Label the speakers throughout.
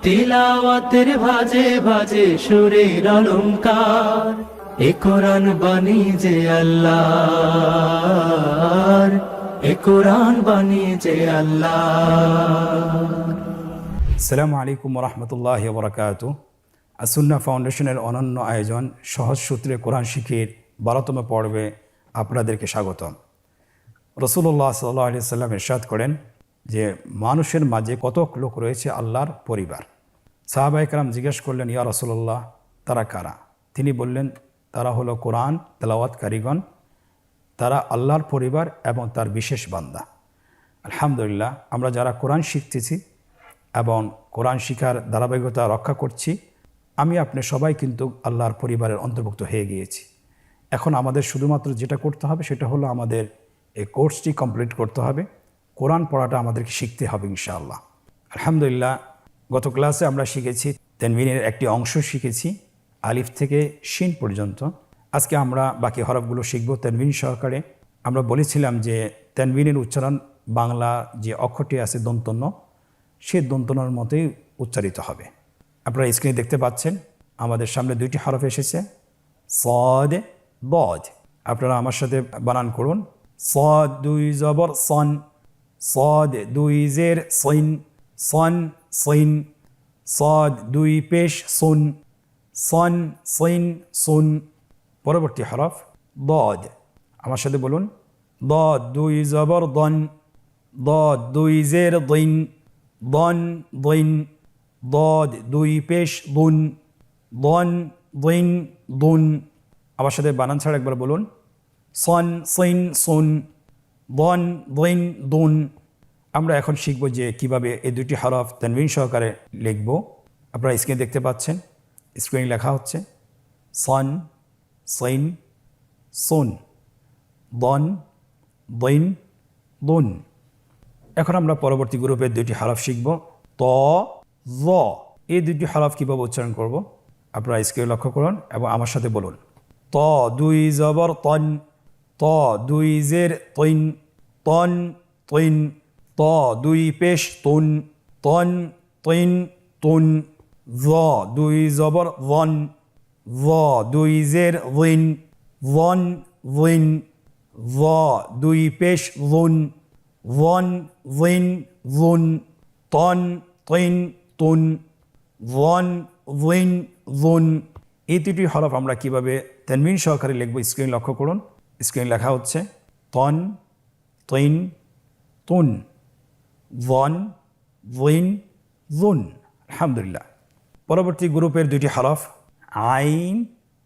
Speaker 1: তিলাওয়াতের ভাজে ভাজে সুরের অলংকার, এ কোরআন বাণী যে আল্লাহর, এ কোরআন বাণী যে আল্লাহর।
Speaker 2: আসসালামু আলাইকুম রহমতুল্লাহি ওয়া বারাকাতুহু। আসুন্নাহ ফাউন্ডেশনের অনন্য আয়োজন সহজ সূত্রে কোরআন শিখির 12তম পর্বে আপনাদেরকে স্বাগতম। রাসূলুল্লাহ সাল্লাল্লাহু আলাইহি সাল্লাম ইরশাদ করেন যে মানুষের মাঝে কতক লোক রয়েছে আল্লাহর পরিবার। সাহাবায়ে কেরাম জিজ্ঞেস করলেন, ইয়া রাসূলুল্লাহ, তারা কারা? তিনি বললেন, তারা হলো কোরআন তেলাওয়াতকারীগণ, তারা আল্লাহর পরিবার এবং তার বিশেষ বান্দা। আলহামদুলিল্লাহ, আমরা যারা কোরআন শিখতেছি এবং কোরআন শিখার ধারাবাহিকতা রক্ষা করছি, আমি আপনি সবাই কিন্তু আল্লাহর পরিবারের অন্তর্ভুক্ত হয়ে গিয়েছি। এখন আমাদের শুধুমাত্র যেটা করতে হবে সেটা হলো আমাদের এই কোর্সটি কমপ্লিট করতে হবে, কোরআন পড়াটা আমাদেরকে শিখতে হবে ইনশাআল্লাহ। আলহামদুলিল্লাহ, গত ক্লাসে আমরা শিখেছি তানবিনের একটি অংশ শিখেছি আলিফ থেকে শিন পর্যন্ত। আজকে আমরা বাকি হরফগুলো শিখব তানবিন সহকারে। আমরা বলেছিলাম যে তানবিনের উচ্চারণ বাংলা যে অক্ষরটি আছে দন্তন্য, সে দন্তনার মতোই উচ্চারিত হবে। আপনারা স্ক্রিনে দেখতে পাচ্ছেন আমাদের সামনে দুইটি হরফ এসেছে, সদ, বদ। আপনারা আমার সাথে বানান করুন। সদ দুই জবর সন, সদ দুই জের সইন, সন সইন। সদ দুই পেশ সুন, সন সইন সুন। পরবর্তী হরফ বদ। আমার সাথে বলুন, দদ দুই জবর দন, দদ দুই জের দইন, দন দইন। দদ দুই পেশ দুন, দন দইন দুন। আমার সাথে বানান ছাড়া একবার বলুন, সন সইন সুন, দন দইন দুন। আমরা এখন শিখব যে কিভাবে এই দুটি হরফ তানবিন সহকারে লিখব। আপনারা স্ক্রিনে দেখতে পাচ্ছেন, স্ক্রিনে লেখা হচ্ছে সন সইন সুন, দন দইন দুন। এখন আমরা পরবর্তী গ্রুপের দুইটি হরফ শিখব, ত জ। এই দুইটি হরফ কীভাবে উচ্চারণ করব আপনারা স্ক্রিনে লক্ষ্য করুন এবং আমার সাথে বলুন। ত দুই জবর তন, ত দুই জের তৈন, তন তৈন। ত দুই পেশ তুন, তন তৈন তুন। জ দুই জবর ওয়ন, জ দুই জের ওয়িন, ওয়ন ওয়িন। জ দুই পেশ জুন, ওয়ন ওয়িন জুন। তন তৈন তুন, ওয়ন ওয়িন জুন। এই দুটি হরফ আমরা কিভাবে তানবিন সহকারে লিখব স্ক্রিন লক্ষ্য করুন। স্ক্রিন লেখা হচ্ছে তন তৈন তুন, ওয়ন ওয়িন জুন। আলহামদুলিল্লাহ। পরবর্তী গ্রুপের দুটি হরফ আইন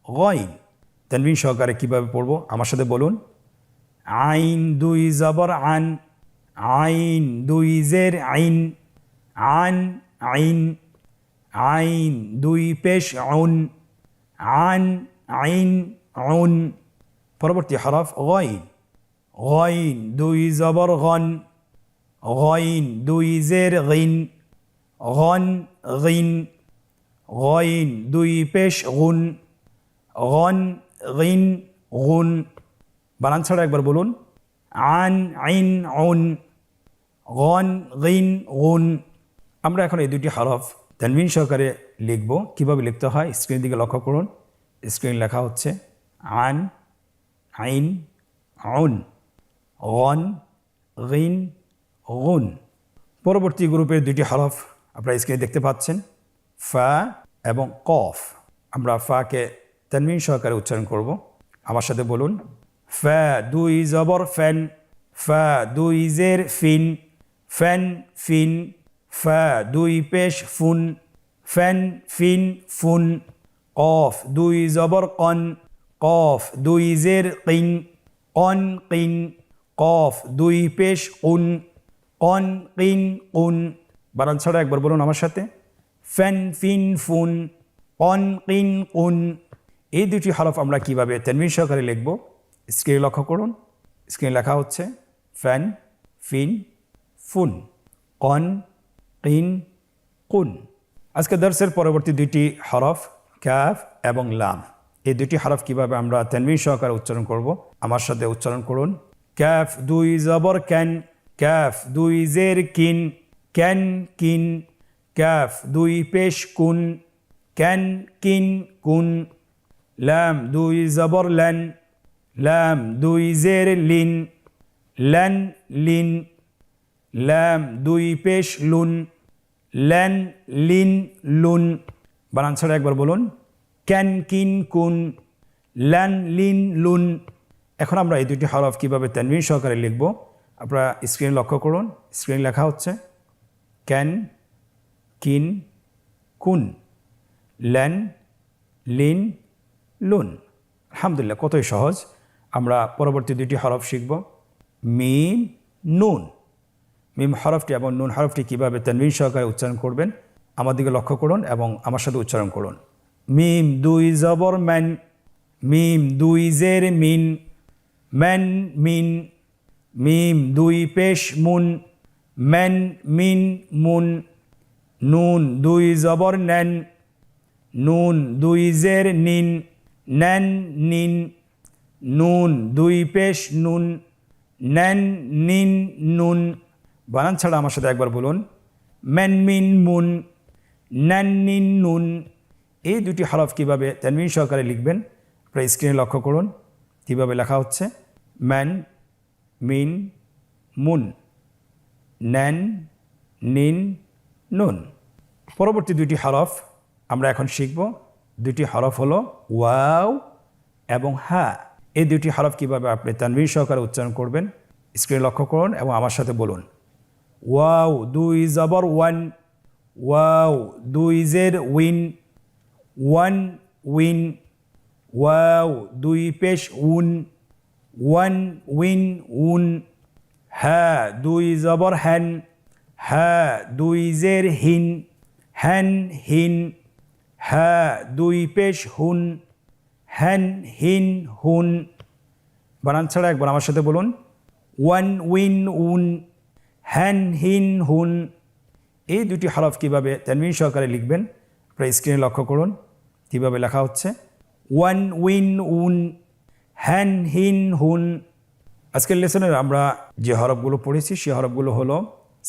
Speaker 2: গইন। তানবিন সহকারে কীভাবে পড়ব আমার সাথে বলুন। আইন দুই জবর আন, আইন দুই জের আইন, আন আইন। আইন দুই পেশ উন, আন আইন উন। পরবর্তী হরফ গইন, গইন দুই জবর গন, গইন দুই জের গইন, গন গইন। গইন দুই পেশ গুন, গন গইন গুন। বানান ছাড়া একবার বলুন, আন আইন উন, গন গইন গুন। আমরা এখন এই দুটি হরফ তানবিন সহকারে লিখব। কীভাবে লিখতে হয় স্ক্রিনের দিকে লক্ষ্য করুন। স্ক্রিন লেখা হচ্ছে আন আইন উন, গন গইন গুন। পরবর্তী গ্রুপের দুটি হরফ আপনারা স্ক্রিনে দেখতে পাচ্ছেন, ফা এবং কফ। আমরা ফাকে তানবিন সহকারে উচ্চারণ করব। আমার সাথে বলুন, ফা দুই জবর ফ্যান, ফা দুই জের ফিন, ফ্যান ফিন। ফা দুই পেশ ফুন, ফ্যান ফিন ফুন। কফ দুই জবর কন, কফ দুই জের কিন, কন কিন। কফ দুই পেশ কুন, কন কিন কুন। বানান ছাড়া একবার বলুন আমার সাথে, ফ্যান ফিন ফুন, কন কিন কুন। এই দুটি হরফ আমরা কিভাবে তানবিন সহকারে লিখব স্ক্রিনে লক্ষ্য করুন। স্ক্রিনে লেখা হচ্ছে ফ্যান ফিন ফুন, কন কিন কুন। আজকে দর্সের পরবর্তী দুইটি হরফ কাফ এবং লাম। এই দুটি হরফ কিভাবে আমরা তানবিন সহকারে উচ্চারণ করব আমার সাথে উচ্চারণ করুন। কাফ দুই জবর ক্যান, কাফ দুই জের কিন, ক্যান কিন। কাফ দুই পেশ কুন ক্যান কিন কুন লাম দুই জবর লেন লাম দুই জের লিন লেন লিন লাম দুই পেশ লুন লেন লিন লুন বানান ছাড়া একবার বলুন ক্যান কিন কুন লেন লিন লুন এখন আমরা এই দুটি হরফ কীভাবে তানবিন সহকারে লিখব আপনারা স্ক্রিন লক্ষ্য করুন স্ক্রিন লেখা হচ্ছে ক্যান কিন কুন লেন লিন লুন আলহামদুলিল্লাহ কতই সহজ আমরা পরবর্তী দুটি হরফ শিখব মিম নুন মিম হরফটি এবং নুন হরফটি কীভাবে তানবিন সহকারে উচ্চারণ করবেন আমার দিকে লক্ষ্য করুন এবং আমার সাথে উচ্চারণ করুন মিম দুই জবর ম্যান মিম দুই জের মিন ম্যান মিন মিম দুই পেশ মুন ম্যান মিন মুন নুন দুই জবর নেন নুন দুই জের নিন নেন নিন নুন দুই পেশ নুন নেন নিন নুন বানান ছাড়া আমার সাথে একবার বলুন ম্যান মিন মুন নেন নিন নুন এই দুটি হরফ কীভাবে তানবিন সহকারে লিখবেন আপনারা স্ক্রিনে লক্ষ্য করুন কীভাবে লেখা হচ্ছে ম্যান মিন মুন নেন নিন নুন পরবর্তী দুটি হরফ আমরা এখন শিখব দুটি হরফ হলো ওয়াও এবং হা এই দুটি হরফ কীভাবে আপনি তানবিন সহকারে উচ্চারণ করবেন স্ক্রিনে লক্ষ্য করুন এবং আমার সাথে বলুন ওয়াও দুই জবর ওয়ান ওয়াও দুই জের উইন ওয়ান উইন ওয়াও দুই পেশ উন ওয়ান উইন উন হা দুই জবর হ্যান হা দুই জের হিন হ্যান হিন হা দুই পেশ হুন হ্যান হিন হুন বানান ছাড়া একবার আমার সাথে বলুন ওয়ান উইন উন হ্যান হিন হুন এই দুটি হরফ কীভাবে তানবিন সহকারে লিখবেন আপনারা স্ক্রিনে লক্ষ্য করুন কীভাবে লেখা হচ্ছে ওয়ান উইন উন হ্যান হিন হুন আজকের লেসনের আমরা যে হরফগুলো পড়েছি সেই হরফগুলো হলো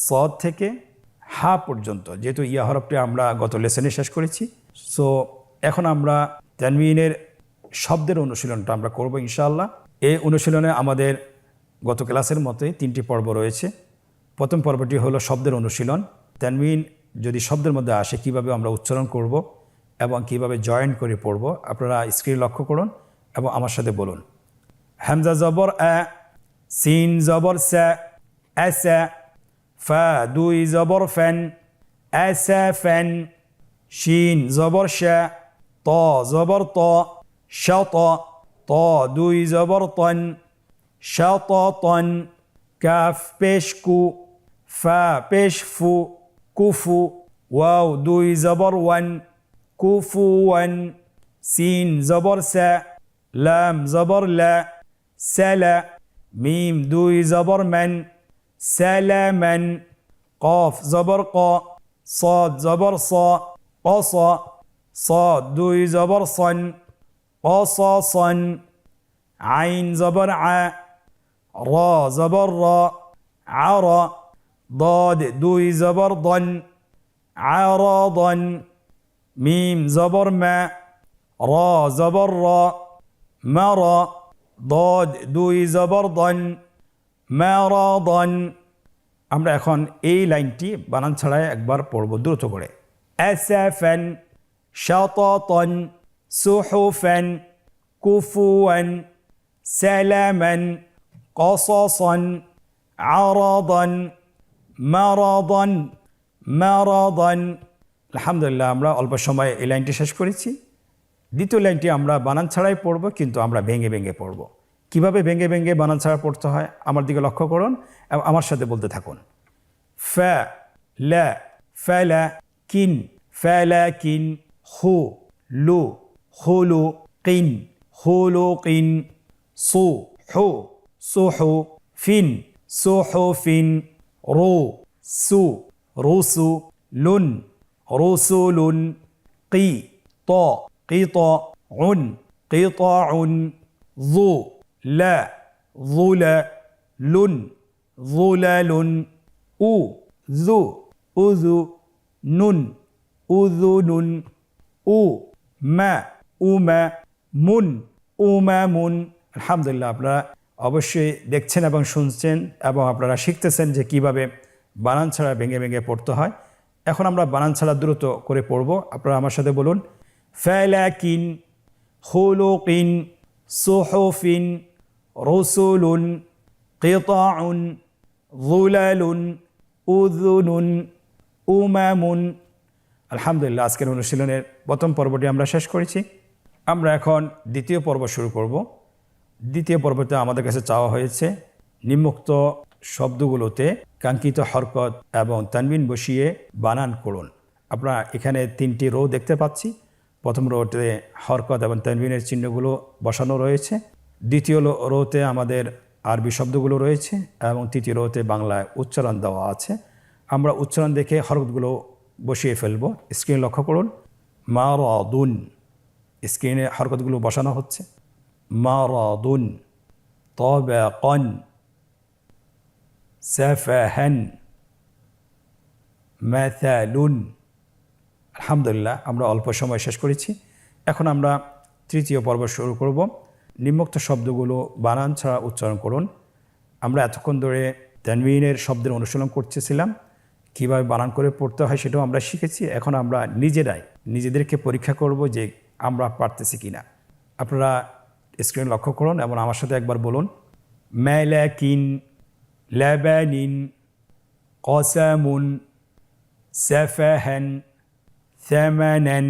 Speaker 2: সদ থেকে হা পর্যন্ত যেহেতু ইয়া হরফটি আমরা গত লেসনে শেষ করেছি সো এখন আমরা তানবিনের শব্দের অনুশীলনটা আমরা করব ইনশাআল্লাহ এই অনুশীলনে আমাদের গত ক্লাসের মতোই 3টি পর্ব রয়েছে প্রথম পর্বটি হলো শব্দের অনুশীলন তানবিন যদি শব্দের মধ্যে আসে কিভাবে আমরা উচ্চারণ করব এবং কিভাবে জয়েন করে পড়ব আপনারা স্ক্রিন লক্ষ্য করুন এবং আমার সাথে বলুন হামজা জবর আ সিন জবর সা আসা ফা দুই জবর ফ্যান আসা ফ্যান শিন জবর শা ত জবর ত শাত ত দুই জবর তন শাত তন কাফ পেশ কু ফা পেশ ফু কুফু ওয়াও দুই জবর ওয়ান কুফু ওয়ান সিন জবর সা লাম জবর লা সালা মিম দুই জবর মান সালামান কফ জবর ক صاد জবর স قص صاد দুই জবর সন قصصا عين زبر ع را زبر را عرى ضاد دوي زبر ضن عرضا ميم زبر ما را زبر را مرى ضاد দুই জবর ضن مرضا আমরা এখন এই লাইনটি বানান ছাড়াই একবার পড়ব দ্রুত করে আসফান শাতাতান সুহুফান কুফুয়ান সালামান قصصا عرضا مرضا مرضا আলহামদুলিল্লাহ আমরা অল্প সময়ে এই লাইনটি শেষ করেছি দ্বিতীয় লাইনটি আমরা বানান ছাড়াই পড়ব কিন্তু আমরা ভেঙে ভেঙে পড়ব কিভাবে ভেঙে ভেঙে বানান ছাড়া পড়তে হয় আমার দিকে লক্ষ্য করুন এবং আমার সাথে বলতে থাকুন ফা লা ফালা কিন ফালাকিন হু লু হুলু কিন হুলুকিন সু হু সুহু ফিন সুহুফিন রু সু রুসু লুন রুসুলুন কি ত قطع قطع ظو لا ظلا لن ظلل أو ذو أذو নুন উযুনুন উ মা উমা মুন উমামুন। আলহামদুলিল্লাহ, আপনারা অবশ্যই দেখছেন এবং শুনছেন এবং আপনারা শিখতেছেন যে কিভাবে বানান ছাড়া ভেঙে ভেঙে পড়তে হয়। এখন আমরা বানান ছাড়া দ্রুত করে পড়ব। আপনারা আমার সাথে বলুন, ফালাকিন খুলুকিন সুহুফিন রসুলুন কিতাউন যুলালুন উযুনুন উমামুন। আলহামদুলিল্লাহ, আজকের অনুশীলনের প্রথম পর্বটি আমরা শেষ করেছি। আমরা এখন দ্বিতীয় পর্ব শুরু করব। দ্বিতীয় পর্বতে আমাদের কাছে চাওয়া হয়েছে নিম্নোক্ত শব্দগুলোতে কাঙ্ক্ষিত হরকত এবং তানবিন বসিয়ে বানান করুন। আপনারা এখানে 3টি রো দেখতে পাচ্ছি। প্রথম রোতে হরকত এবং তানবিনের চিহ্নগুলো বসানো রয়েছে, দ্বিতীয় রোতে আমাদের আরবি শব্দগুলো রয়েছে এবং তৃতীয় রোতে বাংলায় উচ্চারণ দেওয়া আছে। আমরা উচ্চারণ দেখে হরকতগুলো বসিয়ে ফেলব। স্ক্রিন লক্ষ্য করুন, মারাদুন, স্ক্রিনে হরকতগুলো বসানো হচ্ছে। মারাদুন, তাবাকান, সাফাহান, মাথালুন। আলহামদুলিল্লাহ, আমরা অল্প সময় শেষ করেছি। এখন আমরা তৃতীয় পর্ব শুরু করব। নিম্নোক্ত শব্দগুলো বানান ছাড়া উচ্চারণ করুন। আমরা এতক্ষণ ধরে তানবিনের শব্দের অনুশীলন করতেছিলাম, কীভাবে বানান করে পড়তে হয় সেটাও আমরা শিখেছি। এখন আমরা নিজেদেরকে পরীক্ষা করব যে আমরা পারতেছি কিনা। আপনারা স্ক্রিন লক্ষ্য করুন এবং আমার সাথে একবার বলুন, মালাকিন লাবানিন কসামুন সাফাহান থামানান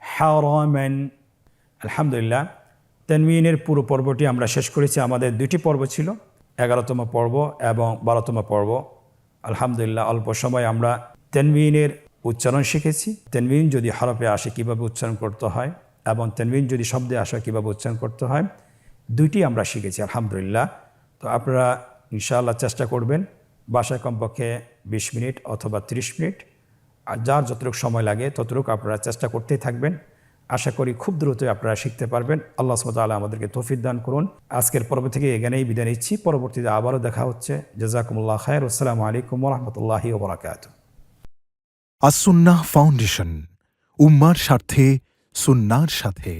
Speaker 2: হারামান। আলহামদুলিল্লাহ, তানবিনের পুরো পর্বটি আমরা শেষ করেছি। আমাদের 2টি পর্ব ছিল, 11তম পর্ব এবং 12তম পর্ব। আলহামদুলিল্লাহ, অল্প সময় আমরা তানবিনের উচ্চারণ শিখেছি। তানবিন যদি হরফে আসে কীভাবে উচ্চারণ করতে হয় এবং তানবিন যদি শব্দে আসে কীভাবে উচ্চারণ করতে হয়, 2টি আমরা শিখেছি আলহামদুলিল্লাহ। তো আপনারা ইনশাআল্লাহ চেষ্টা করবেন বাসায় কমপক্ষে 20 মিনিট অথবা 30 মিনিট, আর যার যতটুকু সময় লাগে ততটুকু আপনারা চেষ্টা করতেই থাকবেন। আশা করি খুব দ্রুতই আপনারা শিখতে পারবেন। আল্লাহ সুবহানাহু ওয়া তাআলা আমাদেরকে তৌফিক দান করুন। আজকের পর্ব থেকে এখানেই বিদায় নিচ্ছি। পরবর্তীতে আবারও দেখা হচ্ছে। জাযাকুমুল্লাহ খায়র। আসসালামু আলাইকুম ওয়া রাহমাতুল্লাহি ওয়া বারাকাতুহু।
Speaker 3: আসুন্নাহ ফাউন্ডেশন, উম্মার স্বার্থে সুন্নাহর সাথে।